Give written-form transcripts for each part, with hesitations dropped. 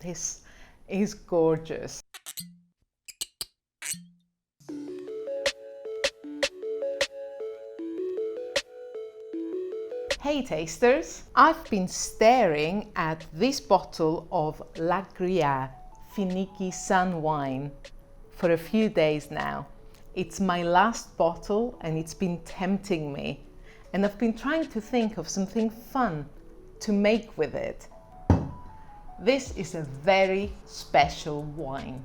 This is gorgeous. Hey tasters, I've been staring at this bottle of Lagria Finiki Sun wine for a few days now. It's my last bottle and it's been tempting me. And I've been trying to think of something fun to make with it. This is a very special wine.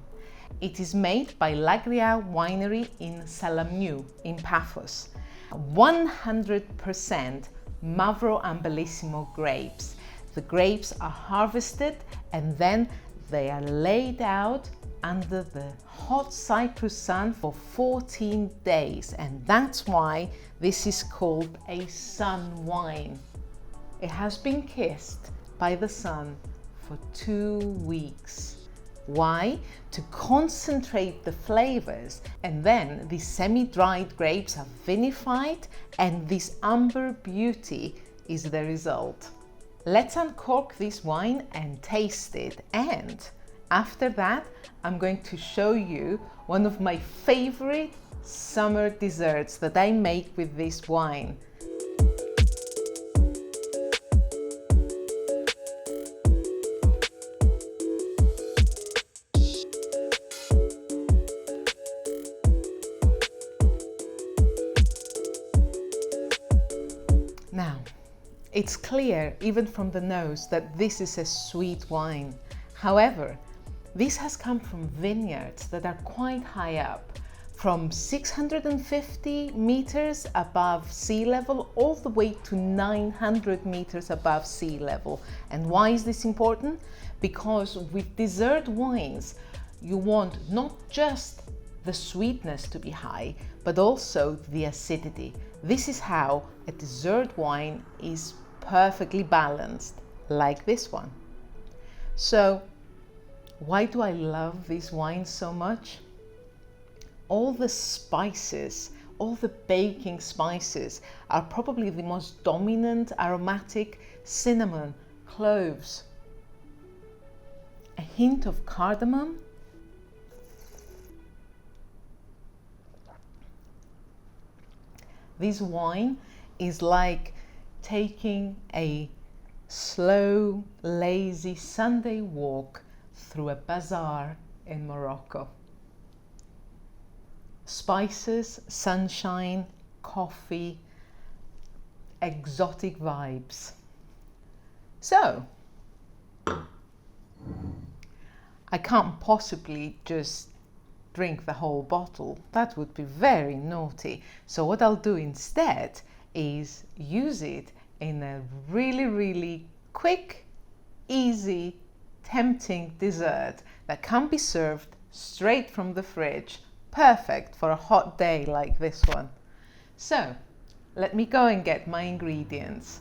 It is made by Lagria Winery in Salamniou in Paphos. 100% Mavro and Bellissimo grapes. The grapes are harvested and then they are laid out under the hot Cyprus sun for 14 days, and that's why this is called a sun wine. It has been kissed by the sun for 2 weeks. Why? To concentrate the flavors, and then the semi-dried grapes are vinified and this amber beauty is the result. Let's uncork this wine and taste it, and after that I'm going to show you one of my favorite summer desserts that I make with this wine. Now, it's clear even from the nose that this is a sweet wine. However, this has come from vineyards that are quite high up, from 650 meters above sea level all the way to 900 meters above sea level. And why is this important? Because with dessert wines, you want not just the sweetness to be high, but also the acidity. This is how a dessert wine is perfectly balanced, like this one. So, why do I love this wine so much? All the spices, all the baking spices are probably the most dominant aromatic: cinnamon, cloves, a hint of cardamom, this wine is like taking a slow, lazy Sunday walk through a bazaar in Morocco. Spices, sunshine, coffee, exotic vibes. So, I can't possibly just drink the whole bottle. That would be very naughty. So what I'll do instead is use it in a really quick, easy, tempting dessert that can be served straight from the fridge. Perfect for a hot day like this one. So let me go and get my ingredients.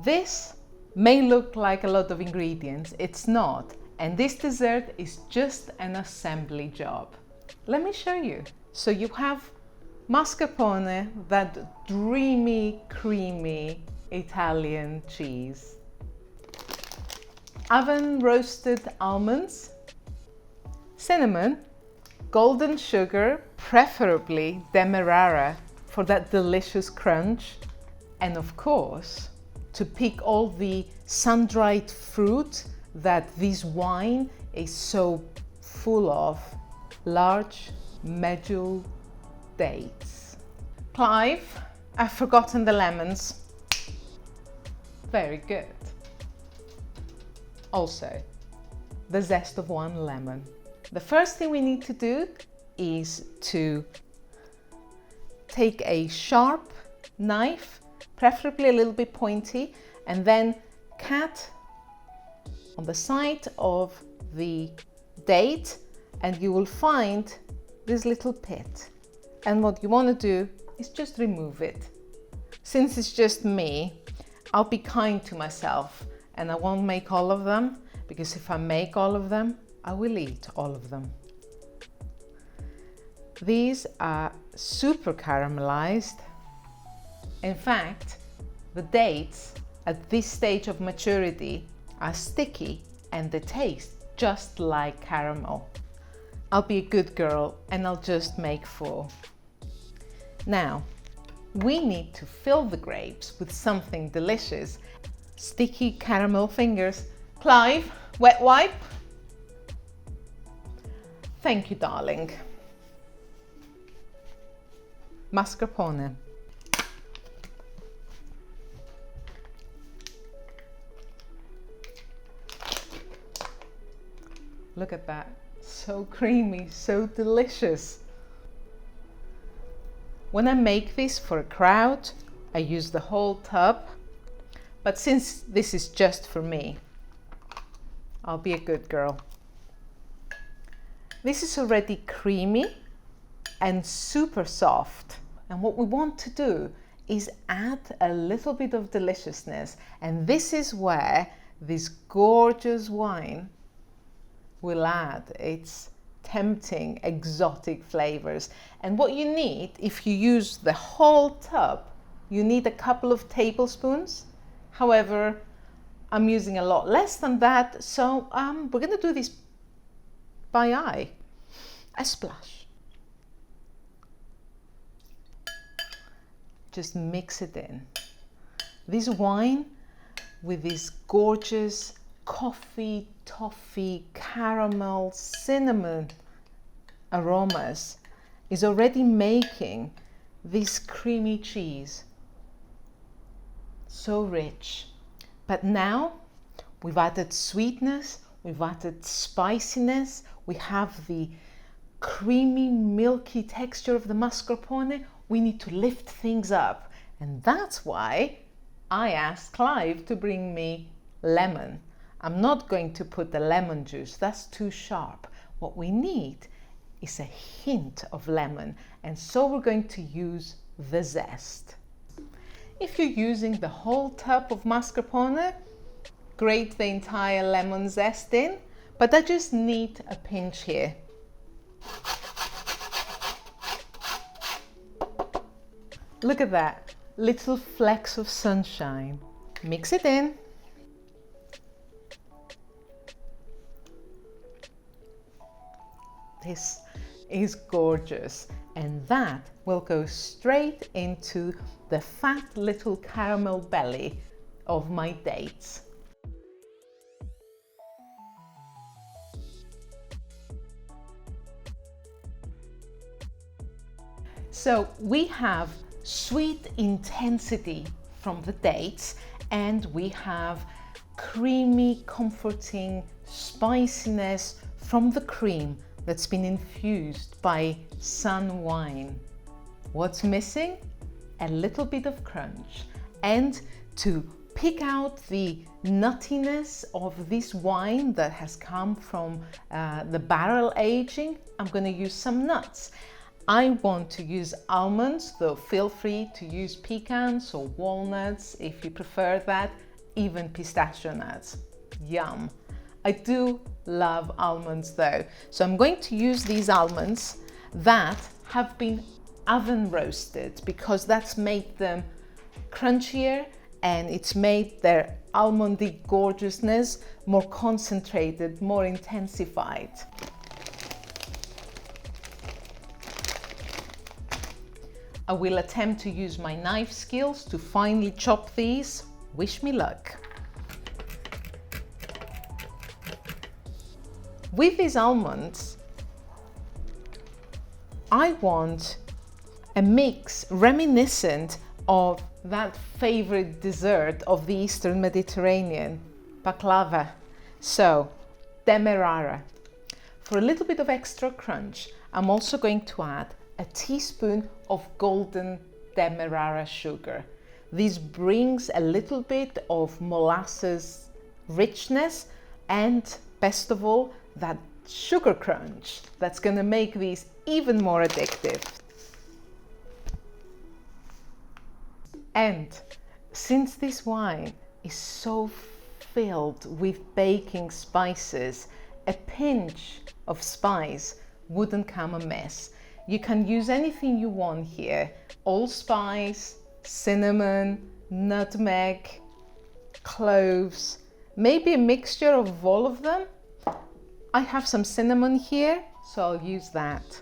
This may look like a lot of ingredients, it's not, and this dessert is just an assembly job. Let me show you. So you have mascarpone, that dreamy, creamy Italian cheese, oven roasted almonds, cinnamon, golden sugar, preferably demerara for that delicious crunch, and of course, to pick all the sun-dried fruit that this wine is so full of, large medjool dates. Clive, I've forgotten the lemons. Very good. Also, the zest of one lemon. The first thing we need to do is to take a sharp knife, preferably a little bit pointy, and then cut on the side of the date, and you will find this little pit. And what you want to do is just remove it. Since it's just me, I'll be kind to myself and I won't make all of them, because if I make all of them, I will eat all of them. These are super caramelized. In fact, the dates at this stage of maturity are sticky and they taste just like caramel. I'll be a good girl and I'll just make 4. Now, we need to fill the grapes with something delicious. Sticky caramel fingers. Clive, wet wipe. Thank you, darling. Mascarpone. Look at that, so creamy, so delicious. When I make this for a crowd, I use the whole tub, but since this is just for me, I'll be a good girl. This is already creamy and super soft, and what we want to do is add a little bit of deliciousness, and this is where this gorgeous wine will add its tempting exotic flavors. And what you need, if you use the whole tub, you need a couple of tablespoons. However, I'm using a lot less than that, so we're going to do this by eye. A splash. Just mix it in. This wine with this gorgeous coffee, toffee, caramel, cinnamon aromas is already making this creamy cheese so rich. But now we've added sweetness, we've added spiciness, we have the creamy, milky texture of the mascarpone. We need to lift things up, and that's why I asked Clive to bring me lemon. I'm not going to put the lemon juice, that's too sharp. What we need is a hint of lemon, and so we're going to use the zest. If you're using the whole tub of mascarpone, grate the entire lemon zest in, but I just need a pinch here. Look at that, little flecks of sunshine. Mix it in. This is gorgeous, and that will go straight into the fat little caramel belly of my dates. So we have sweet intensity from the dates, and we have creamy, comforting spiciness from the cream that's been infused by sun wine. What's missing? A little bit of crunch. And to pick out the nuttiness of this wine that has come from the barrel aging, I'm going to use some nuts. I want to use almonds, though feel free to use pecans or walnuts if you prefer that, even pistachio nuts. Yum! I do love almonds though, so I'm going to use these almonds that have been oven roasted because that's made them crunchier and it's made their almondy gorgeousness more concentrated, more intensified. I will attempt to use my knife skills to finely chop these. Wish me luck. With these almonds, I want a mix reminiscent of that favorite dessert of the Eastern Mediterranean, baklava. So, demerara. For a little bit of extra crunch, I'm also going to add a teaspoon of golden demerara sugar. This brings a little bit of molasses richness and, best of all, that sugar crunch that's going to make these even more addictive. And since this wine is so filled with baking spices, a pinch of spice wouldn't come amiss. You can use anything you want here. Allspice, cinnamon, nutmeg, cloves, maybe a mixture of all of them. I have some cinnamon here, so I'll use that.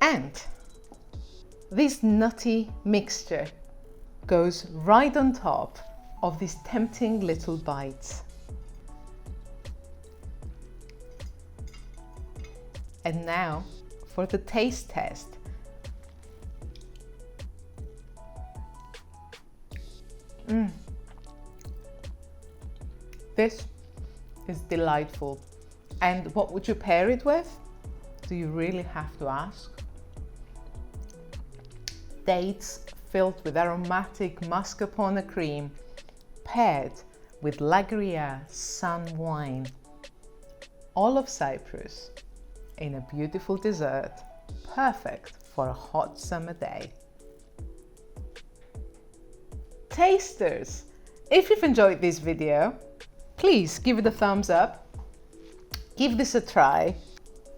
And this nutty mixture goes right on top of these tempting little bites. And now for the taste test. This is delightful. And what would you pair it with? Do you really have to ask? Dates filled with aromatic mascarpone cream, paired with Lagria sun wine. All of Cyprus in a beautiful dessert, perfect for a hot summer day. Tasters, if you've enjoyed this video, please give it a thumbs up. Give this a try.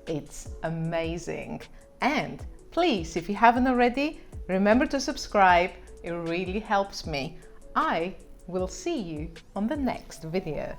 It's amazing. And please, if you haven't already, remember to subscribe. It really helps me. I will see you on the next video.